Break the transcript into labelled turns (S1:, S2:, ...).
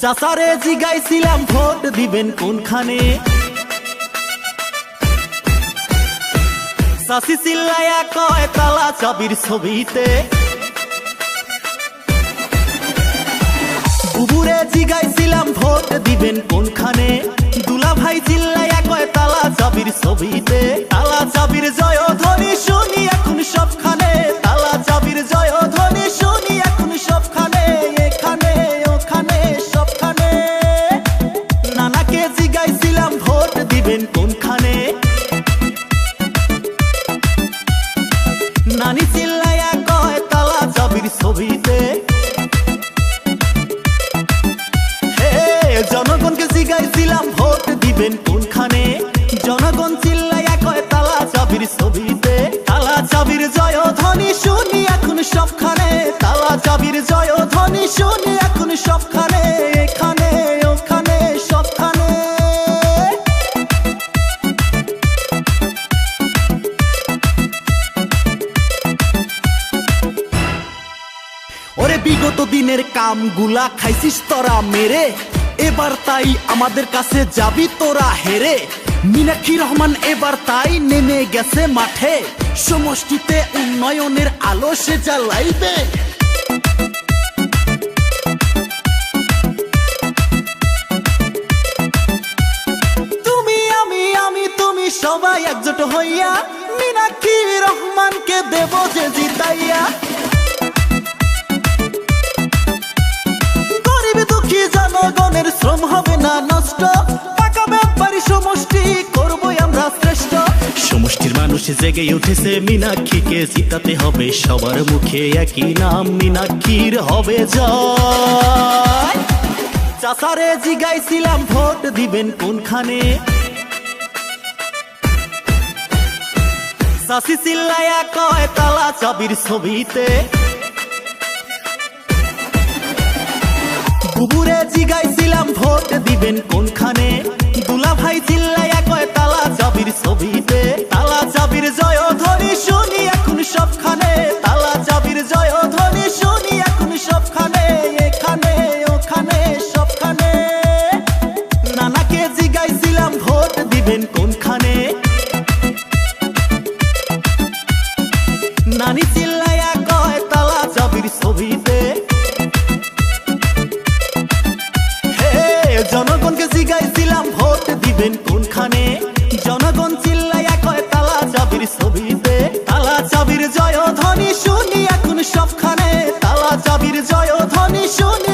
S1: চাচারে জিগাইছিলাম vote দিবেন কোনখানে, চাচি চিল্লায়া কয় তালা চাবির ছবিতে। বুবুরে জিগাইছিলাম ভোট দিবেন কোনখানে, দুলা ভাই চিল্লায়া কয় তালা চাবির ছবিতে। তালা চাবির জয়ধ্বনি শুনি এখন সবখানে, তালা চাবির জয়ধ্বনি শুনি এখন সবখানে, এখানে ওখানে সবখানে। নানাকে জিগাইছিলাম ভোট দিবেন কোনখানে, নানি চিল্লায়া কয় তালা চাবির ছবিতে। জনগণকে জিগাইছিলাম ভোট দিবেন কোনখানে, জনগণ চিল্লায়া কয় তালা চাবির ছবিতে। তালা চাবির জয়ধ্বনি শুনি এখন সবখানে, তালা চাবির জয়ধ্বনি শুনি এখন সবখানে, এখানে ওখানে সবখানে। ওরে বিগত দিনের কামগুলা খাইছিস তোরা মেরে, এবার তাই আমাদের কাছে যাবি তোরা হেরে। মীনাক্ষী রহমান এবার তাই নেমে গেছে মাঠে, সমষ্টিতে উন্নয়নের আলো সে জ্বালাইবে। তুমি আমি আমি তুমি সবাই একজোট হইয়া মীনাক্ষী রহমানকে দেব যে জিতাইয়া। জনগণের শ্রম হবে না নষ্ট, পাকা ব্যাপারী সমষ্টি করবই আমরা শ্রেষ্ঠ। সমষ্টির মানুষ জেগে উঠেছে, মীনাক্ষীকে জিতাতে হবে, সবার মুখে একই নাম, মীনাক্ষীর হবে জয়। চাচারে জিগাইছিলাম ভোট দিবেন কোনখানে, চাচি চিল্লায়া কয় তালা চাবির ছবিতে। বুবুরে জিগাইছিলাম ভোট দিবেন কোনখানে, দুলা ভাই চিল্লায়া কয় তালা চাবির ছবিতে। তালা চাবির জয়ধ্বনি শুনি এখন সবখানে, তালা চাবির জয়ধ্বনি শুনি এখন সবখানে, এখানে ওখানে সবখানে। নানাকে জিগাইছিলাম ভোট দিবেন কোনখানে, নানি চিল্লায়া কয় তালা চাবির ছবিতে। জনগণকে জিগাইছিলাম ভোট দিবেন কোনখানে, জনগণ চিল্লায়া কয় তালা চাবির ছবিতে। তালা চাবির জয়ধ্বনি শুনি এখন সবখানে, তালা চাবির জয়ধ্বনি শুনি